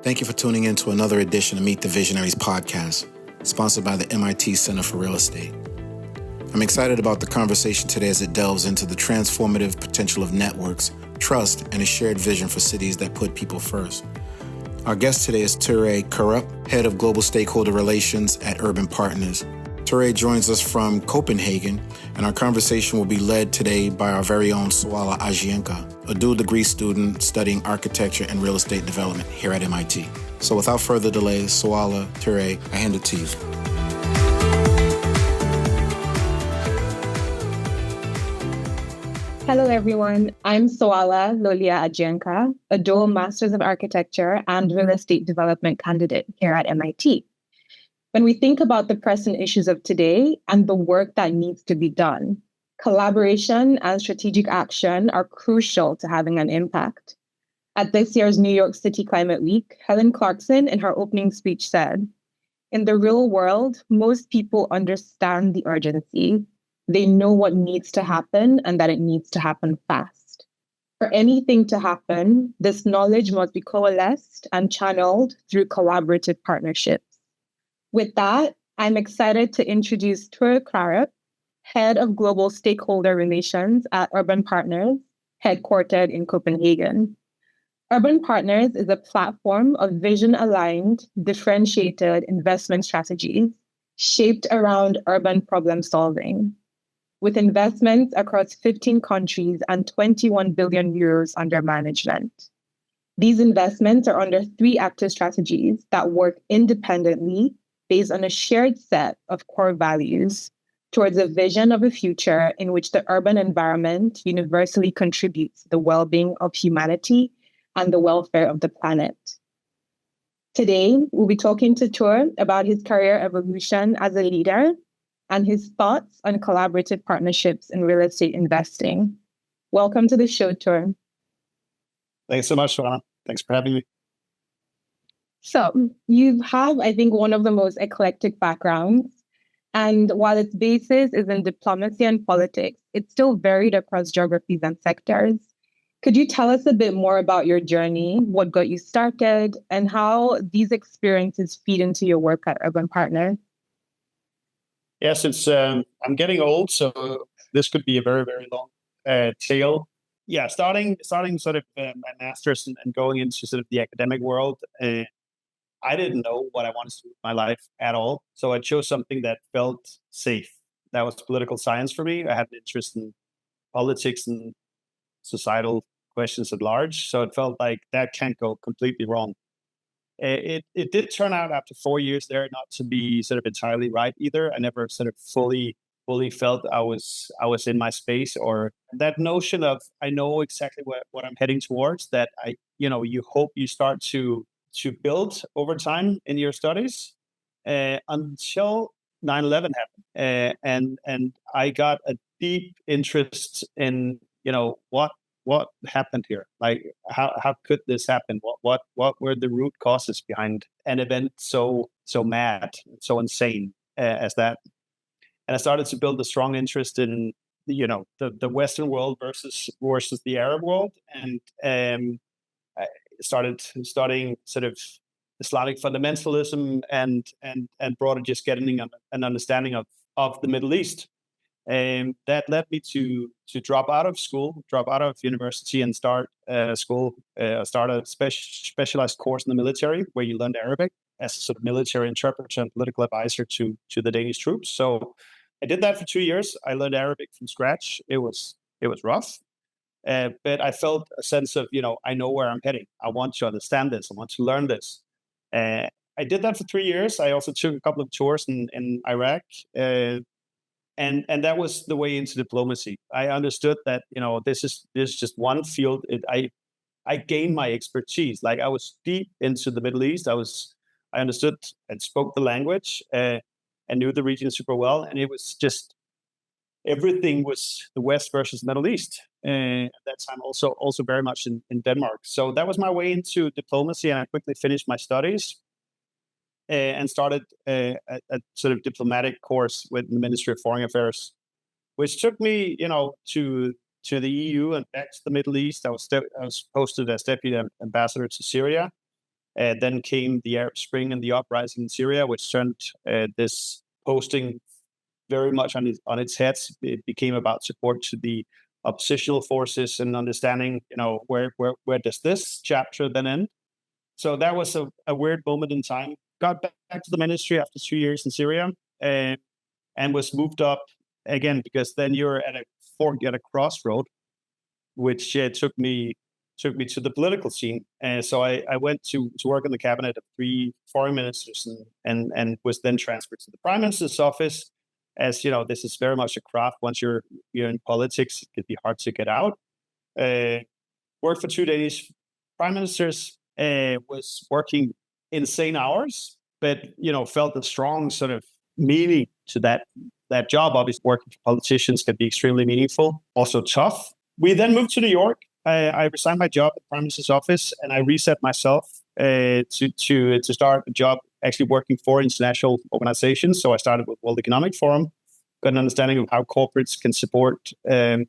Thank you for tuning in to another edition of Meet the Visionaries podcast, sponsored by the MIT Center for Real Estate. I'm excited about the conversation today as it delves into the transformative potential of networks, trust, and a shared vision for cities that put people first. Our guest today is Thure Krarup, Head of Global Stakeholder Relations at Urban Partners. Thure joins us from Copenhagen, and our conversation will be led today by our very own Soala Ajienka, a dual degree student studying architecture and real estate development here at MIT. So without further delay, Soala, Thure, I hand it to you. Hello, everyone. I'm Soala Lolia Ajienka, a dual Masters of Architecture and Real Estate Development candidate here at MIT. When we think about the pressing issues of today and the work that needs to be done, collaboration and strategic action are crucial to having an impact. At this year's New York City Climate Week, Helen Clarkson in her opening speech said, "In the real world, most people understand the urgency. They know what needs to happen and that it needs to happen fast. For anything to happen, this knowledge must be coalesced and channeled through collaborative partnerships." With that, I'm excited to introduce Thure Krarup, Head of Global Stakeholder Relations at Urban Partners, headquartered in Copenhagen. Urban Partners is a platform of vision-aligned, differentiated investment strategies shaped around urban problem-solving. With investments across 15 countries and 21 billion euros under management. These investments are under three active strategies that work independently based on a shared set of core values towards a vision of a future in which the urban environment universally contributes to the well-being of humanity and the welfare of the planet. Today, we'll be talking to Thure about his career evolution as a leader and his thoughts on collaborative partnerships in real estate investing. Welcome to the show, Thure. Thanks so much, Soala. Thanks for having me. So you have, I think, one of the most eclectic backgrounds. And while its basis is in diplomacy and politics, it's still varied across geographies and sectors. Could you tell us a bit more about your journey, what got you started, and how these experiences feed into your work at Urban Partners? Yes, I'm getting old, so this could be a very, very long tale. Yeah, starting sort of my master's and going into sort of the academic world, I didn't know what I wanted to do with my life at all. So I chose something that felt safe. That was political science for me. I had an interest in politics and societal questions at large. So it felt like that can't go completely wrong. It did turn out after 4 years there not to be sort of entirely right either. I never sort of fully felt I was in my space, or that notion of I know exactly what I'm heading towards, that you hope you start to build over time in your studies until 9/11 happened. And I got a deep interest in, what happened here? Like, how could this happen? What were the root causes behind an event so mad, so insane as that? And I started to build a strong interest in, the Western world versus the Arab world, and I started studying sort of Islamic fundamentalism and broader just getting an understanding of the Middle East. And that led me to drop out of university and start a specialized course in the military where you learned Arabic as a sort of military interpreter and political advisor to the Danish troops. So I did that for 2 years. I learned Arabic from scratch. It was rough. But I felt a sense of, I know where I'm heading. I want to understand this. I want to learn this. I did that for 3 years. I also took a couple of tours in Iraq. And that was the way into diplomacy. I understood that, this is just one field. I gained my expertise. Like, I was deep into the Middle East. I understood and spoke the language and knew the region super well. And it was just, everything was the West versus Middle East. At that time, also very much in Denmark. So that was my way into diplomacy, and I quickly finished my studies and started a sort of diplomatic course with the Ministry of Foreign Affairs, which took me, to the EU and back to the Middle East. I was posted as deputy ambassador to Syria, Then came the Arab Spring and the uprising in Syria, which turned this posting very much on its head. It became about support to the oppositional forces and understanding, where does this chapter then end? So that was a weird moment in time. Got back to the ministry after 2 years in Syria, and was moved up again, because then you're at a crossroad, which took me to the political scene. And so I went to work in the cabinet of 3 foreign ministers, and was then transferred to the prime minister's office. As you know, this is very much a craft. Once you're in politics, it can be hard to get out. Worked for 2 Danish prime ministers. Was working insane hours, but felt a strong sort of meaning to that job. Obviously, working for politicians can be extremely meaningful, also tough. We then moved to New York. I resigned my job at the Prime Minister's office, and I reset myself to start a job actually working for international organizations. So I started with World Economic Forum, got an understanding of how corporates can support the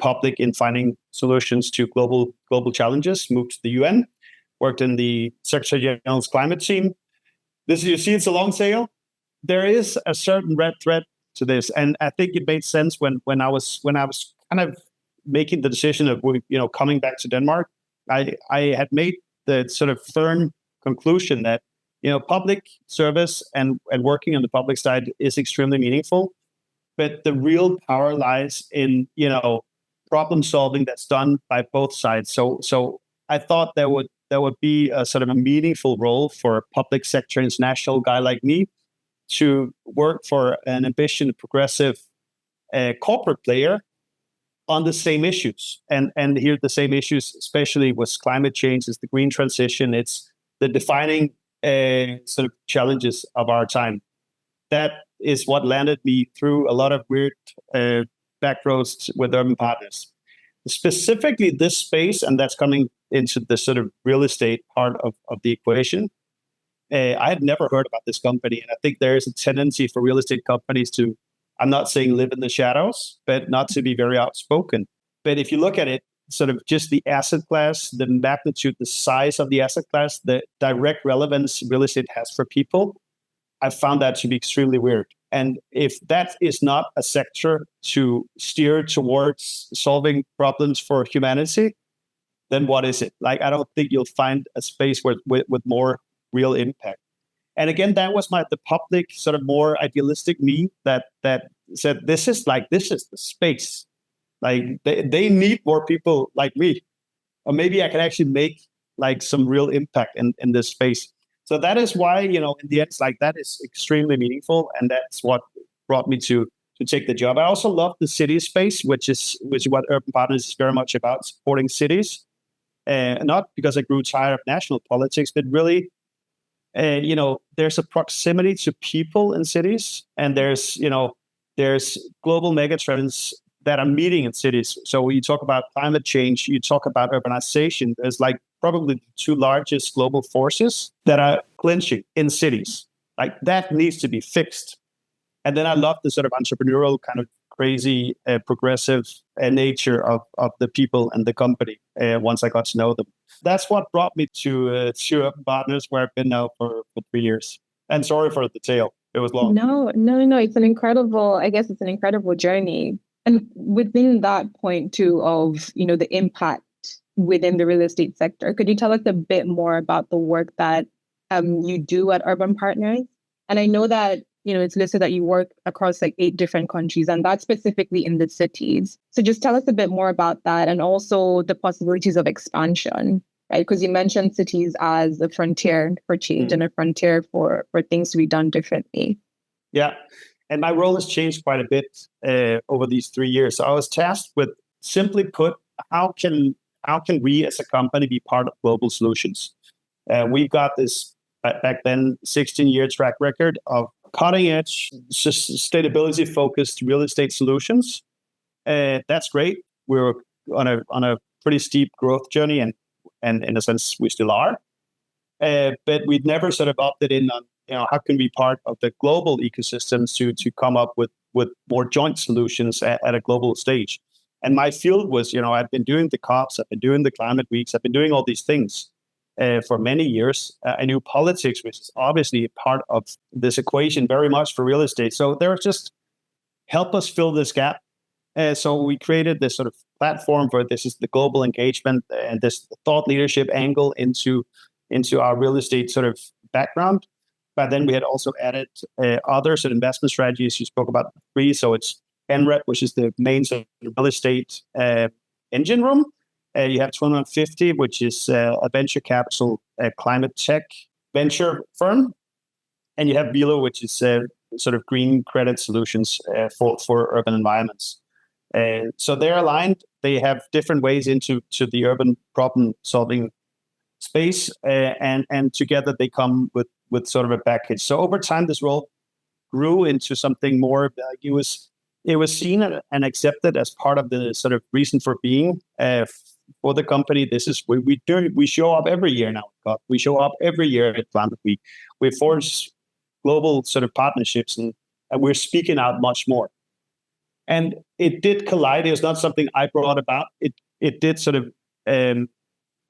public in finding solutions to global challenges. Moved to the UN, worked in the Secretary General's climate team. You see, it's a long tail. There is a certain red thread to this, and I think it made sense when I was kind of making the decision of coming back to Denmark. I had made the sort of firm conclusion that public service and working on the public side is extremely meaningful, but the real power lies in problem solving that's done by both sides. So I thought there would be a sort of a meaningful role for a public sector international guy like me to work for an ambitious, progressive corporate player on the same issues. And here the same issues, especially with climate change, is the green transition. It's the defining sort of challenges of our time. That is what landed me through a lot of weird back roads with urban partners. Specifically this space, and that's coming into the sort of real estate part of the equation. I had never heard about this company, and I think there is a tendency for real estate companies to, I'm not saying live in the shadows, but not to be very outspoken. But if you look at it, sort of just the asset class, the magnitude, the size of the asset class, the direct relevance real estate has for people, I found that to be extremely weird. And if that is not a sector to steer towards solving problems for humanity, then what is it? Like, I don't think you'll find a space with more real impact. And again, that was the public sort of more idealistic me that said, this is the space. Like they need more people like me, or maybe I can actually make like some real impact in this space. So that is why, in the end, like that is extremely meaningful. And that's what brought me to take the job. I also love the city space, which is what Urban Partners is very much about, supporting cities. Not because I grew tired of national politics, but really, there's a proximity to people in cities, and there's global megatrends that are meeting in cities. So when you talk about climate change, you talk about urbanization, there's like probably the 2 largest global forces that are clinching in cities. Like that needs to be fixed. And then I love the sort of entrepreneurial kind of crazy, progressive nature of the people and the company once I got to know them. That's what brought me to Urban Partners, where I've been now for 3 years. And sorry for the tale. It was long. No. It's an incredible journey. And within that point too of, the impact within the real estate sector, could you tell us a bit more about the work that you do at Urban Partners? And I know that, it's listed that you work across like 8 different countries, and that's specifically in the cities. So just tell us a bit more about that, and also the possibilities of expansion, right? Because you mentioned cities as a frontier for change and a frontier for things to be done differently. Yeah. And my role has changed quite a bit over these 3 years. So I was tasked with, simply put, how can we as a company be part of global solutions? We've got this, back then, 16-year track record of cutting-edge, sustainability-focused real estate solutions. That's great. We're on a pretty steep growth journey, and in a sense, we still are. But we'd never sort of opted in on, how can we be part of the global ecosystems to come up with more joint solutions at a global stage. And my field was, I've been doing the COPs, I've been doing the climate weeks, I've been doing all these things. for many years. I knew politics, which is obviously a part of this equation very much for real estate. So there was just help us fill this gap. So we created this sort of platform for this is the global engagement and this thought leadership angle into our real estate sort of background. But then we had also added other sort of investment strategies. You spoke about three. So it's NRED, which is the main sort of real estate engine room. You have 250, which is a venture capital climate tech venture firm. And you have Vilo, which is sort of green credit solutions for urban environments. So they're aligned. They have different ways into the urban problem solving space, and together they come with sort of a package. So over time, this role grew into something more. It was seen and accepted as part of the sort of reason for being for the company. This is we show up every year now. We show up every year at Climate Week. We forge global sort of partnerships, and we're speaking out much more. And it did collide. It was not something I brought about. It did sort of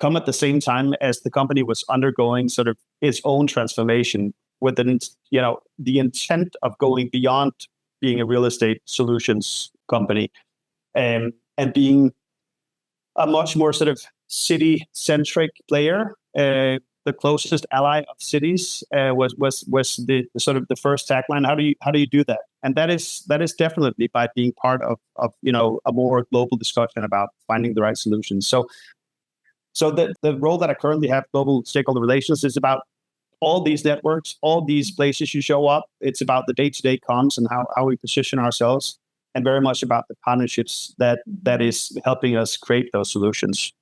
come at the same time as the company was undergoing sort of its own transformation with the intent of going beyond being a real estate solutions company and being a much more sort of city-centric player. The closest ally of cities was the sort of the first tagline. How do you do that? And that is definitely by being part of a more global discussion about finding the right solutions. So the role that I currently have, Global Stakeholder Relations, is about all these networks, all these places you show up. It's about the day-to-day comms and how we position ourselves, and very much about the partnerships that is helping us create those solutions.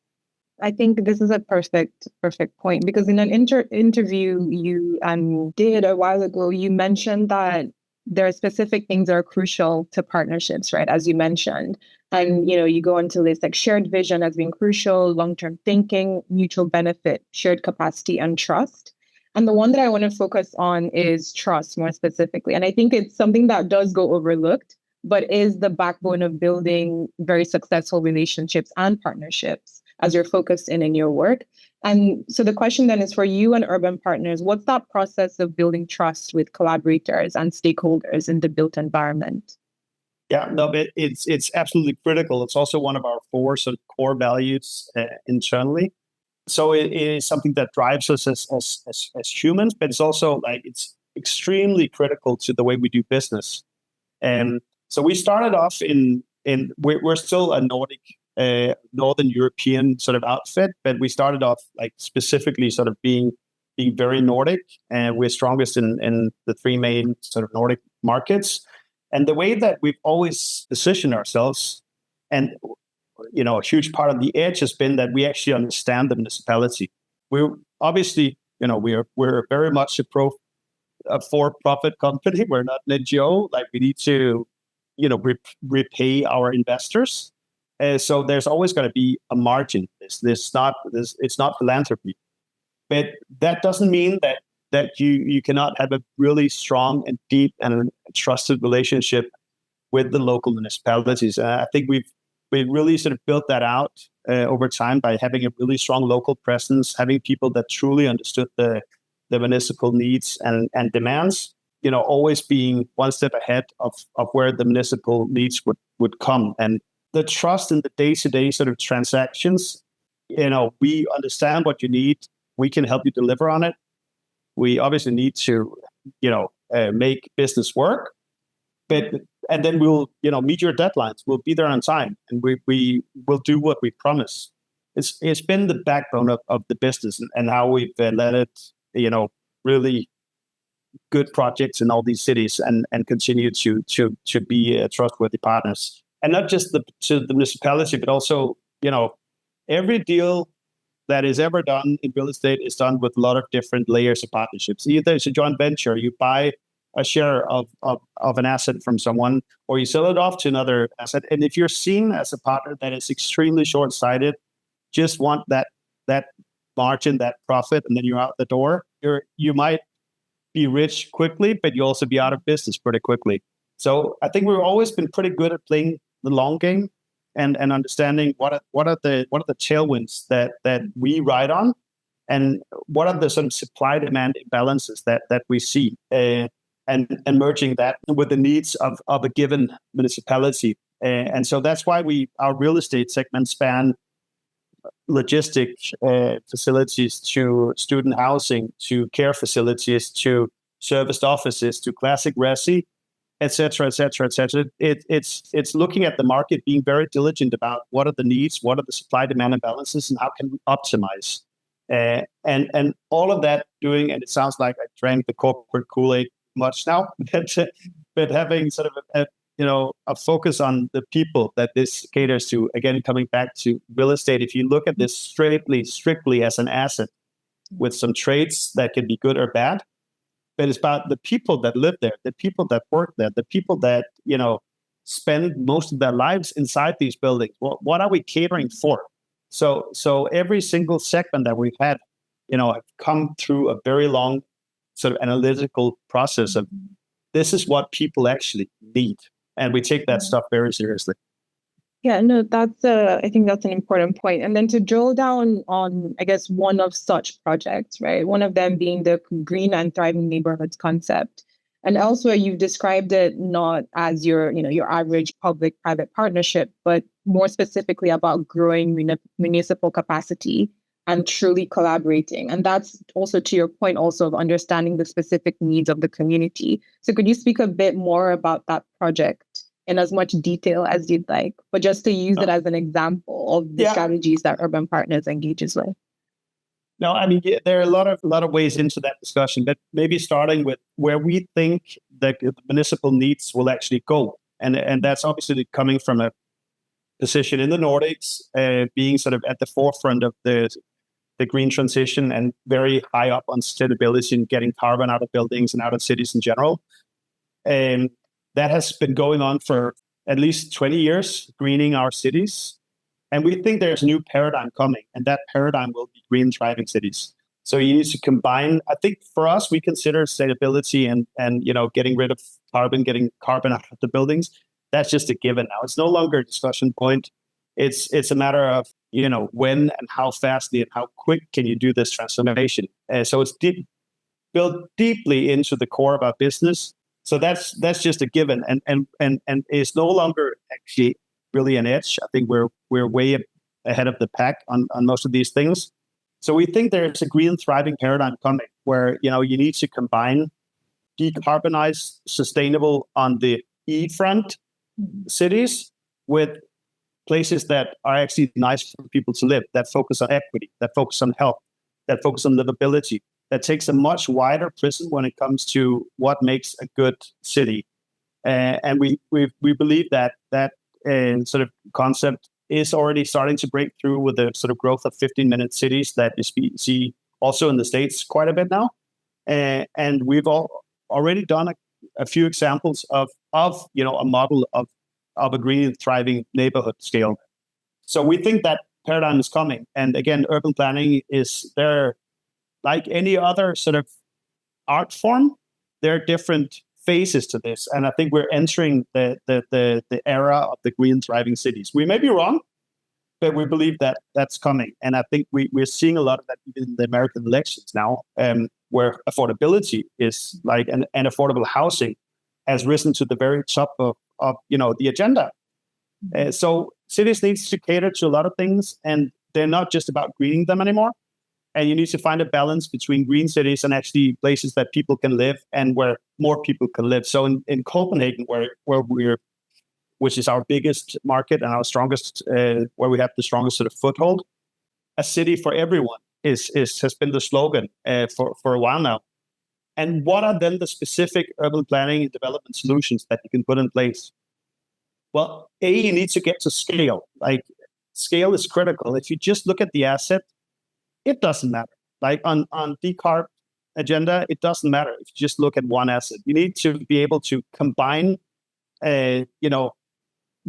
I think this is a perfect point, because in an interview you did a while ago, you mentioned that there are specific things that are crucial to partnerships, right? As you mentioned, and you go into list like shared vision as being crucial, long-term thinking, mutual benefit, shared capacity, and trust. And the one that I want to focus on is trust more specifically. And I think it's something that does go overlooked, but is the backbone of building very successful relationships and partnerships as you're focused in your work. And so the question then is, for you and urban partners, what's that process of building trust with collaborators and stakeholders in the built environment? Yeah, no, it's absolutely critical. It's also one of our 4 sort of core values internally. So it is something that drives us as humans, but it's also it's extremely critical to the way we do business. And so we started off we're still a Nordic, Northern European sort of outfit, but we started off specifically sort of being very Nordic, and we're strongest in the 3 main sort of Nordic markets. And the way that we've always positioned ourselves, and a huge part of the edge has been that we actually understand the municipality. We're obviously, we're very much a for-profit company. We're not an NGO. We need to, repay our investors. So there's always going to be a margin. It's not philanthropy, but that doesn't mean that you cannot have a really strong and deep and trusted relationship with the local municipalities. I think we've really sort of built that out over time by having a really strong local presence, having people that truly understood the municipal needs and demands, always being one step ahead of where the municipal needs would come. And the trust in the day-to-day sort of transactions, we understand what you need. We can help you deliver on it. We obviously need to, make business work, and then we'll, meet your deadlines. We'll be there on time, and we will do what we promise. It's been the backbone of the business and how we've led it, really good projects in all these cities and continue to be trustworthy partners. And not just to the municipality, but also, every deal that is ever done in real estate is done with a lot of different layers of partnerships. Either it's a joint venture, you buy a share of an asset from someone, or you sell it off to another asset. And if you're seen as a partner that is extremely short-sighted, just want that margin, that profit, and then you're out the door, you might be rich quickly, but you also be out of business pretty quickly. So I think we've always been pretty good at playing the long game and understanding what are the tailwinds that we ride on, and what are the sort of supply-demand imbalances that we see, and merging that with the needs of a given municipality. And so that's why our real estate segment span logistic facilities to student housing, to care facilities, to serviced offices, to classic resi, et cetera, et cetera, et cetera. It's looking at the market, being very diligent about what are the needs, what are the supply-demand imbalances, and how can we optimize. And all of that doing, and it sounds like I drank the corporate Kool-Aid much now, but having sort of a focus on the people that this caters to. Again, coming back to real estate, if you look at this strictly as an asset with some traits that can be good or bad, but it's about the people that live there, the people that work there, the people that spend most of their lives inside these buildings. Well, what are we catering for? So every single segment that we've had, have come through a very long sort of analytical process of this is what people actually need. And we take that stuff very seriously. Yeah, no, I think that's an important point. And then to drill down on, I guess, one of such projects, right? One of them being the green and thriving neighborhoods concept. And elsewhere, you've described it not as your average public-private partnership, but more specifically about growing municipal capacity and truly collaborating. And that's also to your point also of understanding the specific needs of the community. So could you speak a bit more about that project in as much detail as you'd like, but just to use it as an example of the strategies that Urban Partners engages with? No, I mean, there are a lot of ways into that discussion, but maybe starting with where we think that the municipal needs will actually go. And that's obviously coming from a position in the Nordics, being sort of at the forefront of the green transition and very high up on sustainability and getting carbon out of buildings and out of cities in general. And that has been going on for at least 20 years, greening our cities. And we think there's a new paradigm coming, and that paradigm will be green, thriving cities. So you need to combine, I think for us, we consider sustainability and getting rid of carbon, getting carbon out of the buildings. That's just a given now. It's no longer a discussion point. It's a matter of, when and how fast and how quick can you do this transformation. So it's built deeply into the core of our business. So that's just a given, and it's no longer actually really an edge. I think we're way ahead of the pack on most of these things. So we think there's a green thriving paradigm coming where you need to combine decarbonized, sustainable on the E front cities with places that are actually nice for people to live, that focus on equity, that focus on health, that focus on livability, that takes a much wider prism when it comes to what makes a good city. And we believe that sort of concept is already starting to break through with the sort of growth of 15-minute cities that you see also in the States quite a bit now. And we've already done a few examples of a model of a green thriving neighborhood scale. So we think that paradigm is coming. And again, urban planning is there, like any other sort of art form, there are different phases to this. And I think we're entering the era of the green thriving cities. We may be wrong, but we believe that that's coming. And I think we're seeing a lot of that even in the American elections now, where affordability is like, and affordable housing has risen to the very top of the agenda. So cities needs to cater to a lot of things, and they're not just about greening them anymore. And you need to find a balance between green cities and actually places that people can live and where more people can live. So in Copenhagen, which is our biggest market and our strongest, where we have the strongest sort of foothold, a city for everyone has been the slogan for a while now. And what are then the specific urban planning and development solutions that you can put in place? Well, you need to get to scale. Like, scale is critical. If you just look at the asset, it doesn't matter. Like on decarb agenda, it doesn't matter if you just look at one asset. You need to be able to combine, the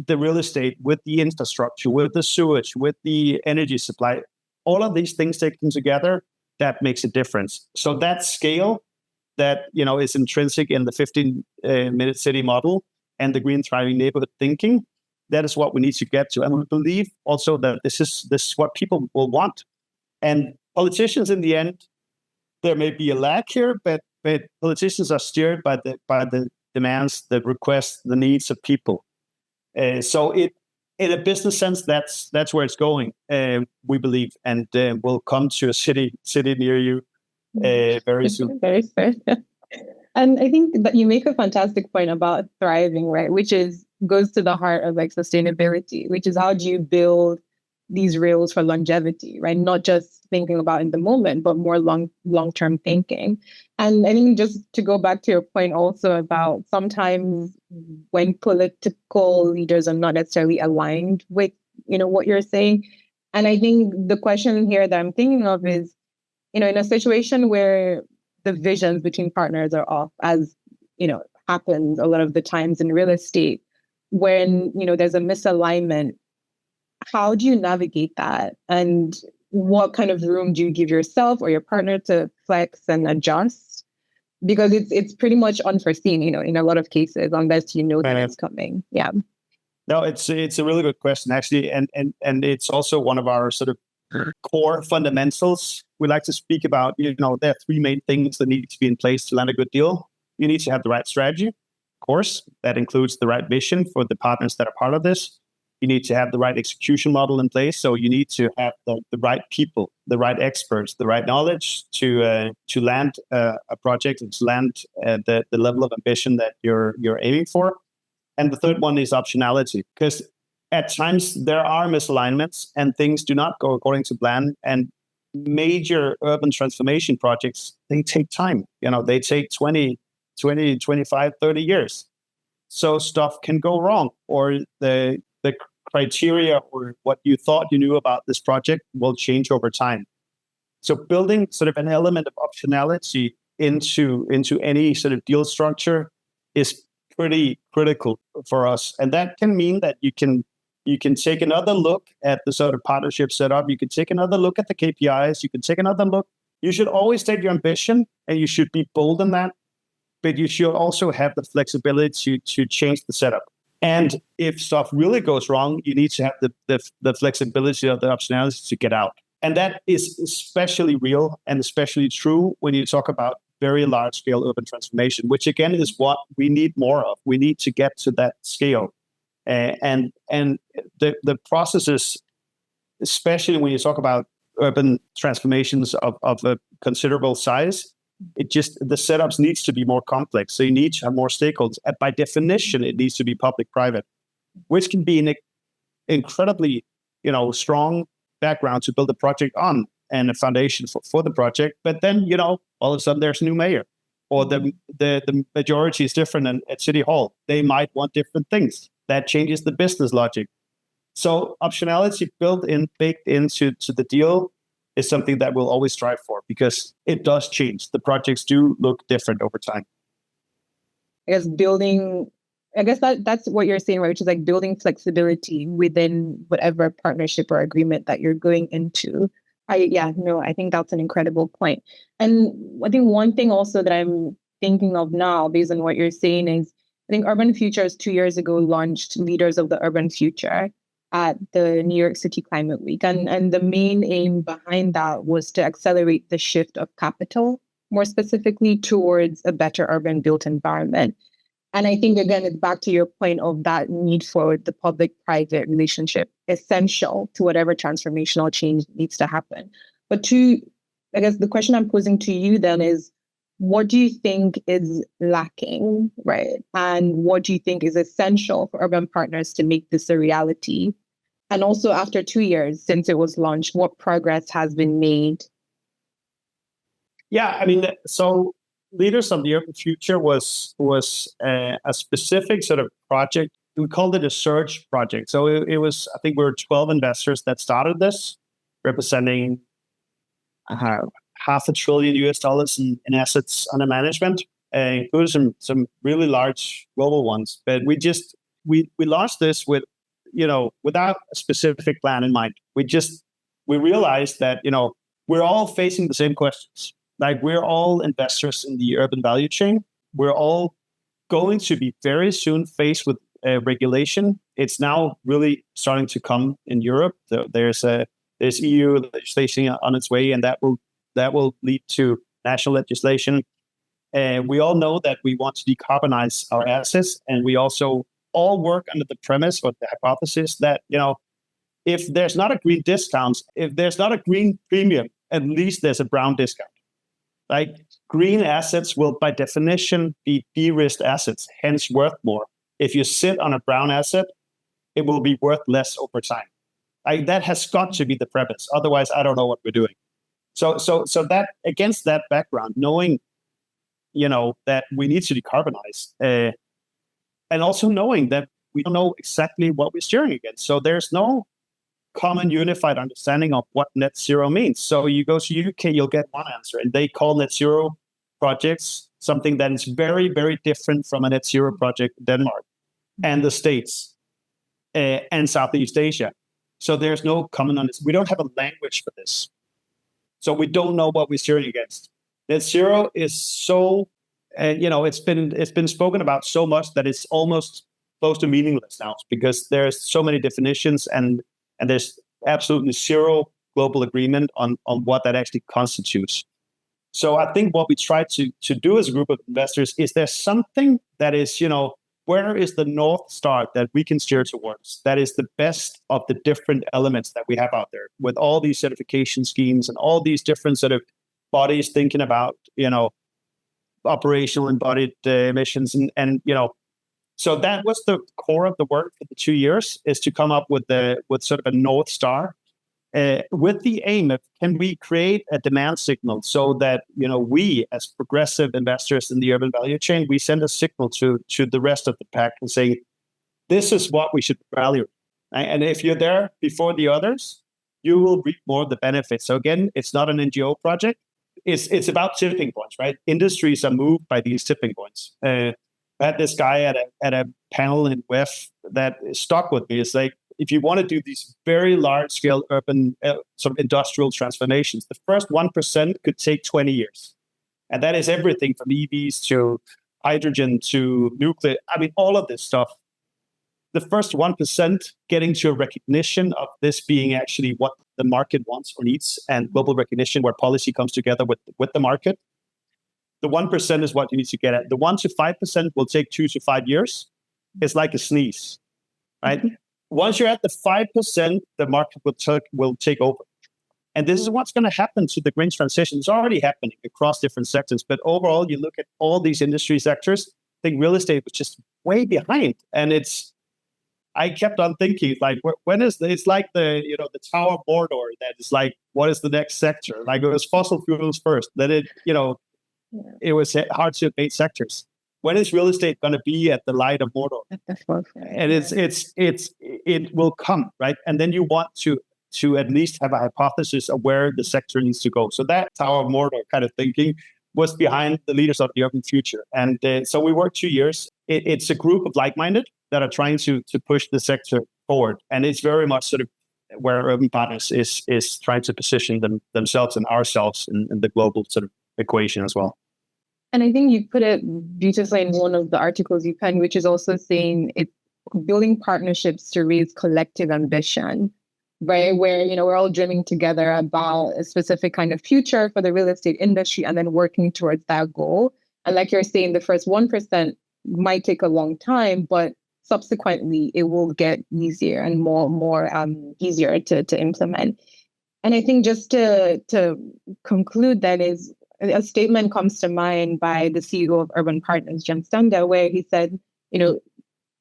real estate with the infrastructure, with the sewage, with the energy supply. All of these things taken together, that makes a difference. So that scale that is intrinsic in the 15-minute city model and the green thriving neighborhood thinking, that is what we need to get to. And we believe also that this is what people will want. And politicians in the end, there may be a lag here, but politicians are steered by the demands, the requests, the needs of people. So in a business sense, that's where it's going. We believe, and will come to a city near you very soon. Very fair. And I think that you make a fantastic point about thriving, right? Which goes to the heart of like sustainability, which is how do you build these rails for longevity, right? Not just thinking about in the moment, but more long-term thinking. And I think just to go back to your point also about sometimes when political leaders are not necessarily aligned with, what you're saying. And I think the question here that I'm thinking of is, in a situation where the visions between partners are off, as happens a lot of the times in real estate, when there's a misalignment, how do you navigate that, and what kind of room do you give yourself or your partner to flex and adjust? Because it's pretty much unforeseen, in a lot of cases, unless you know that it's coming. Yeah. No, it's a really good question actually, and it's also one of our sort of core fundamentals. We like to speak about, there are three main things that need to be in place to land a good deal. You need to have the right strategy, of course. That includes the right vision for the partners that are part of this. You need to have the right execution model in place. So you need to have the right people, the right experts, the right knowledge to land a project and to land the level of ambition that you're aiming for. And the third one is optionality, because at times there are misalignments and things do not go according to plan. And major urban transformation projects, they take time. They take 20, 25, 30 years. So stuff can go wrong, or the criteria or what you thought you knew about this project will change over time. So building sort of an element of optionality into any sort of deal structure is pretty critical for us. And that can mean that you can take another look at the sort of partnership setup. You can take another look at the KPIs. You can take another look. You should always take your ambition, and you should be bold in that. But you should also have the flexibility to change the setup. And if stuff really goes wrong, you need to have the flexibility of the optionality to get out. And that is especially real and especially true when you talk about very large-scale urban transformation, which again is what we need more of. We need to get to that scale. And the processes, especially when you talk about urban transformations of a considerable size, the setups needs to be more complex. So you need to have more stakeholders. And by definition, it needs to be public-private, which can be an incredibly, strong background to build a project on and a foundation for the project. But then, all of a sudden there's a new mayor, or the majority is different at City Hall. They might want different things. That changes the business logic. So optionality baked into the deal is something that we'll always strive for, because it does change. The projects do look different over time. I guess that's what you're saying, right? Which is like building flexibility within whatever partnership or agreement that you're going into. I think that's an incredible point. And I think one thing also that I'm thinking of now, based on what you're saying, is I think Urban Futures 2 years ago launched Leaders of the Urban Future at the New York City Climate Week. And the main aim behind that was to accelerate the shift of capital, more specifically towards a better urban built environment. And I think, again, it's back to your point of that need for the public-private relationship, essential to whatever transformational change needs to happen. But I guess the question I'm posing to you then is, what do you think is lacking, right? And what do you think is essential for urban partners to make this a reality? And also, after 2 years since it was launched, what progress has been made? Yeah, so Leaders of the Urban Future was a specific sort of project. We called it a surge project. So it was, I think we were 12 investors that started this, representing $500 billion in assets under management, including some really large global ones. But we launched this without a specific plan in mind. We realized that we're all facing the same questions. Like, we're all investors in the urban value chain. We're all going to be very soon faced with regulation. It's now really starting to come in Europe. There's a There's EU legislation on its way, and that will lead to national legislation. We all know that we want to decarbonize our assets, and we also all work under the premise or the hypothesis that, if there's not a green discount, if there's not a green premium, at least there's a brown discount. Like, green assets will by definition be de-risked assets, hence worth more. If you sit on a brown asset, it will be worth less over time. That has got to be the premise. Otherwise, I don't know what we're doing. So that, against that background, knowing, that we need to decarbonize, and also knowing that we don't know exactly what we're steering against. So there's no common unified understanding of what net zero means. So you go to UK, you'll get one answer, and they call net zero projects something that is very, very different from a net zero project in Denmark and the States and Southeast Asia. So there's no common understanding. We don't have a language for this. So we don't know what we're steering against. Net zero is so, it's been spoken about so much that it's almost close to meaningless now, because there's so many definitions and there's absolutely zero global agreement on what that actually constitutes. So I think what we try to do as a group of investors is there's something that is, where is the North Star that we can steer towards? That is the best of the different elements that we have out there, with all these certification schemes and all these different sort of bodies thinking about, operational embodied emissions. And so that was the core of the work for the 2 years, is to come up with sort of a North Star, with the aim of, can we create a demand signal so that, we as progressive investors in the urban value chain, we send a signal to the rest of the pack and say, this is what we should value. And if you're there before the others, you will reap more of the benefits. So again, it's not an NGO project. It's about tipping points, right? Industries are moved by these tipping points. I had this guy at a panel in WEF that stuck with me. It's like, if you want to do these very large-scale urban sort of industrial transformations, the first 1% could take 20 years. And that is everything from EVs to hydrogen to nuclear. I mean, all of this stuff. The first 1% getting to a recognition of this being actually what the market wants or needs, and global recognition where policy comes together with the market. The 1% is what you need to get at. The 1 to 5% will take 2 to 5 years. It's like a sneeze, right? Mm-hmm. Once you're at the 5%, the market will take over. And this is what's going to happen to the green transition. It's already happening across different sectors. But overall, you look at all these industry sectors, I think real estate was just way behind. And I kept on thinking, like, when is it's like the Tower of Mordor, that is like, what is the next sector? Like, it was fossil fuels first, then it was hard to abate sectors. When is real estate going to be at the light of Mordor? And it will come, right? And then you want to at least have a hypothesis of where the sector needs to go. So that Tower of Mordor kind of thinking was behind the leaders of the urban future. And so we worked 2 years. It's a group of like-minded that are trying to push the sector forward. And it's very much sort of where Urban Partners is trying to position themselves and ourselves in the global sort of equation as well. And I think you put it beautifully in one of the articles you penned, which is also saying it's building partnerships to raise collective ambition, right? Where, we're all dreaming together about a specific kind of future for the real estate industry and then working towards that goal. And like you're saying, the first 1% might take a long time, but subsequently it will get easier and more easier to implement. And I think just to conclude, that is, a statement comes to mind by the CEO of Urban Partners, Jem Stunda, where he said,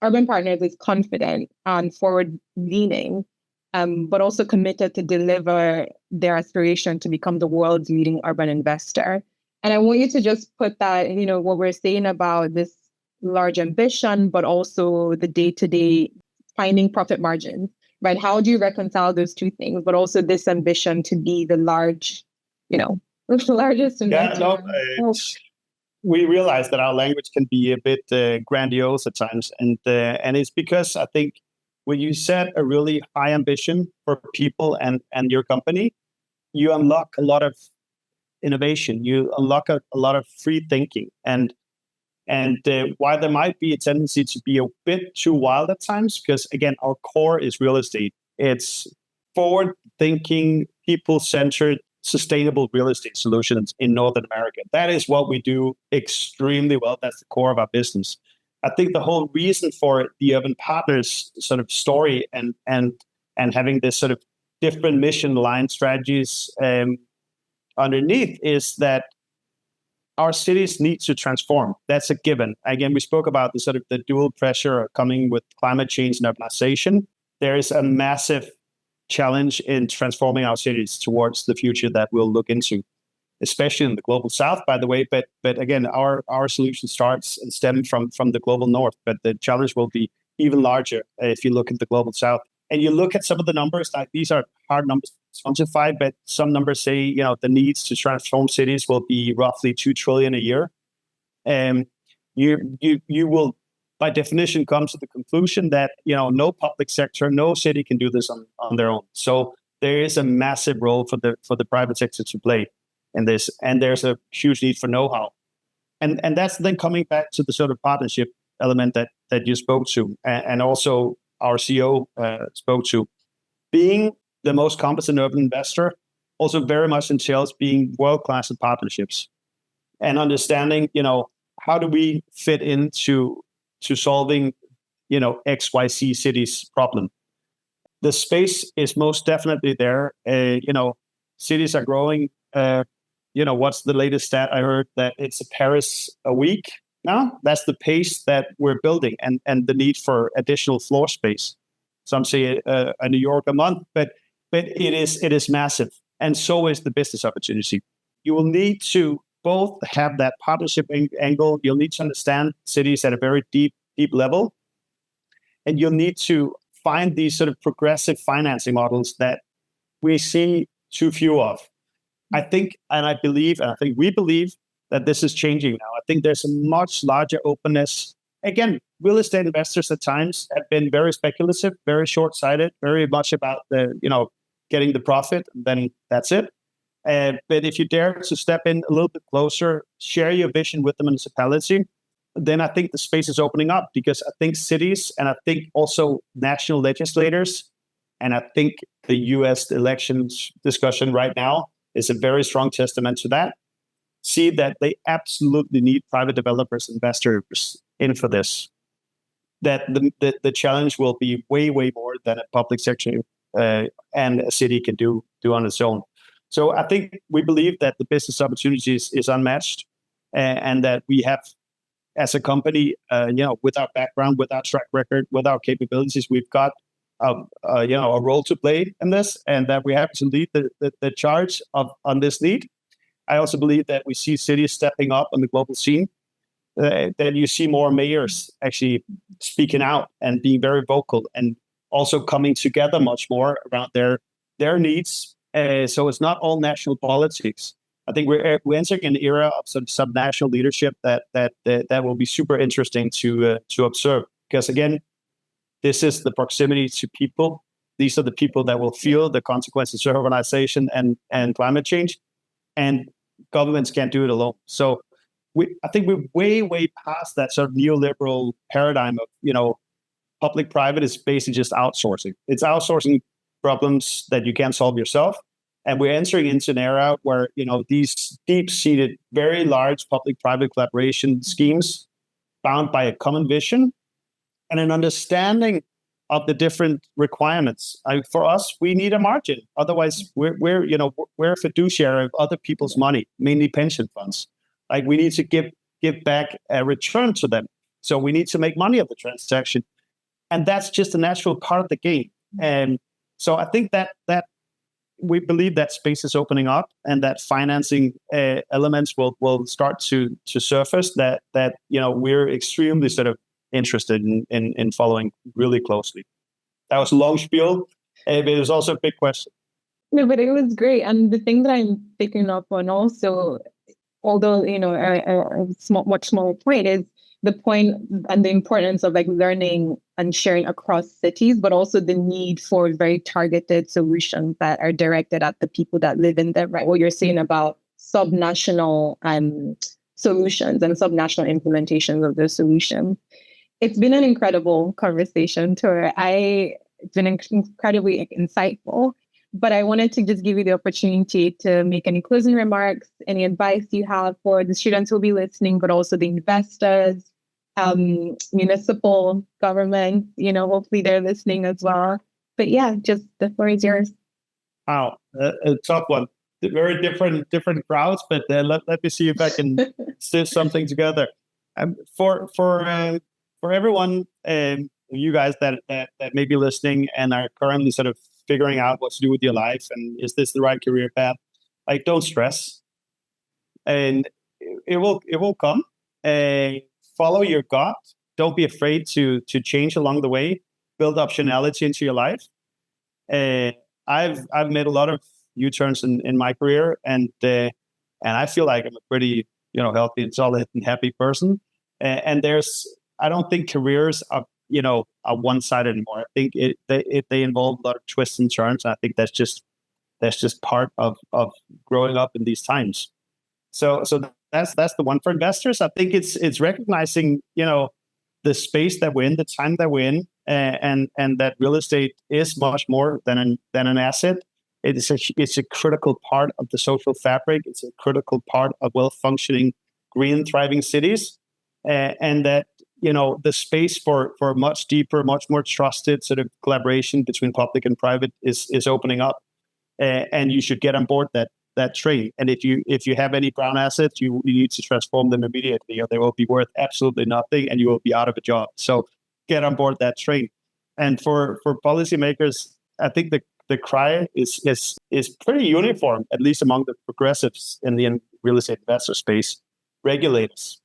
Urban Partners is confident and forward-leaning, but also committed to deliver their aspiration to become the world's leading urban investor. And I want you to just put that, what we're saying about this large ambition, but also the day-to-day finding profit margins, right? How do you reconcile those two things, but also this ambition to be the large, the largest investor? We realize that our language can be a bit grandiose at times, and it's because I think when you set a really high ambition for people and your company, you unlock a lot of innovation, you unlock a lot of free thinking, and while there might be a tendency to be a bit too wild at times, because again, our core is real estate. It's forward-thinking, people-centered, sustainable real estate solutions in Northern America. That is what we do extremely well. That's the core of our business. I think the whole reason for the Urban Partners sort of story and having this sort of different mission line strategies underneath is that our cities need to transform. That's a given. Again, we spoke about the sort of the dual pressure coming with climate change and urbanization. There is a massive challenge in transforming our cities towards the future that we'll look into, especially in the global south, by the way. But again, our solution starts and stems from the global north. But the challenge will be even larger if you look at the global south. And you look at some of the numbers, like these are hard numbers to quantify, but some numbers say, the needs to transform cities will be roughly 2 trillion a year. And you will, by definition, come to the conclusion that, no public sector, no city can do this on their own. So there is a massive role for the private sector to play in this. And there's a huge need for know-how. And that's then coming back to the sort of partnership element that you spoke to, and also our CEO spoke to. Being the most competent urban investor also very much entails being world-class in partnerships and understanding, how do we fit into solving, XYZ cities problem. The space is most definitely there. Cities are growing. What's the latest stat I heard? That it's a Paris a week now. That's the pace that we're building, and the need for additional floor space. Some say a New York a month, but it is massive, and so is the business opportunity. You will need to both have that partnership angle. You'll need to understand cities at a very deep level, and you'll need to find these sort of progressive financing models that we see too few of. I think we believe that this is changing now. I think there's a much larger openness. Again, real estate investors at times have been very speculative, very short-sighted, very much about getting the profit, and then that's it. But if you dare to step in a little bit closer, share your vision with the municipality, then I think the space is opening up, because I think cities, and I think also national legislators, and I think the US elections discussion right now is a very strong testament to that, see that they absolutely need private developers, investors in for this. That the challenge will be way more than a public sector and a city can do on its own. So I think we believe that the business opportunities is unmatched, and that we have, as a company, with our background, with our track record, with our capabilities, we've got a role to play in this, and that we have to lead the charge on this need. I also believe that we see cities stepping up on the global scene. That you see more mayors actually speaking out and being very vocal, and also coming together much more around their needs. So it's not all national politics. I think we're entering an era of sort of subnational leadership that will be super interesting to observe. Because again, this is the proximity to people. These are the people that will feel the consequences of urbanization and climate change, and governments can't do it alone. So I think we're way past that sort of neoliberal paradigm of, public-private is basically just outsourcing. It's outsourcing problems that you can't solve yourself. And we're entering into an era where, these deep-seated, very large public-private collaboration schemes bound by a common vision and an understanding of the different requirements. For us, we need a margin. Otherwise, we're a fiduciary of other people's money, mainly pension funds. Like, we need to give back a return to them. So we need to make money of the transaction. And that's just a natural part of the game. And so I think that we believe that space is opening up, and that financing elements will start to surface that we're extremely sort of interested in following really closely. That was a long spiel, but it was also a big question. No, but it was great. And the thing that I'm picking up on also, although, a much smaller point, is the point and the importance of like learning and sharing across cities, but also the need for very targeted solutions that are directed at the people that live in them, right? What you're saying about subnational solutions and subnational implementations of those solutions. It's been an incredible conversation, Thure. It's been incredibly insightful. But I wanted to just give you the opportunity to make any closing remarks, any advice you have for the students who will be listening, but also the investors, municipal government, hopefully they're listening as well. But yeah, just the floor is yours. Wow, a tough one. Very different crowds, but let me see if I can stitch something together. For everyone, you guys that may be listening and are currently sort of figuring out what to do with your life and is this the right career path? Like, don't stress, and it will come. Follow your gut. Don't be afraid to change along the way. Build optionality into your life. I've made a lot of U-turns in my career, and I feel like I'm a pretty healthy and solid and happy person. And I don't think careers are one-sided anymore. I think they involve a lot of twists and turns. And I think that's just part of growing up in these times. So that's the one for investors. I think it's recognizing the space that we're in, the time that we're in, and that real estate is much more than an asset. It's a critical part of the social fabric. It's a critical part of well-functioning, green, thriving cities, and that the space for much deeper, much more trusted sort of collaboration between public and private is opening up, and you should get on board that train. And if you have any brown assets, you need to transform them immediately, or they will be worth absolutely nothing, and you will be out of a job. So get on board that train. And for policymakers, I think the cry is pretty uniform, at least among the progressives in the real estate investor space. Regulators,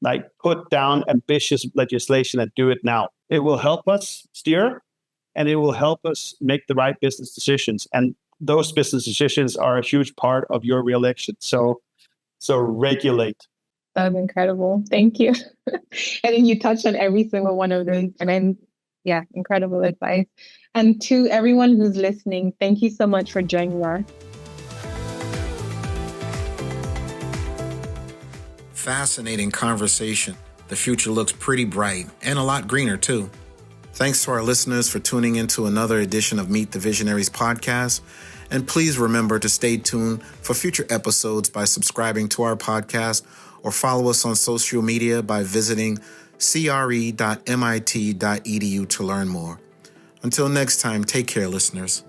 like, put down ambitious legislation and do it now. It will help us steer, and it will help us make the right business decisions. And those business decisions are a huge part of your reelection. So regulate. That's incredible. Thank you. And then you touched on every single one of those. And then, yeah, incredible advice. And to everyone who's listening, thank you so much for joining us. Fascinating conversation. The future looks pretty bright and a lot greener, too. Thanks to our listeners for tuning into another edition of Meet the Visionaries podcast. And please remember to stay tuned for future episodes by subscribing to our podcast or follow us on social media by visiting cre.mit.edu to learn more. Until next time, take care, listeners.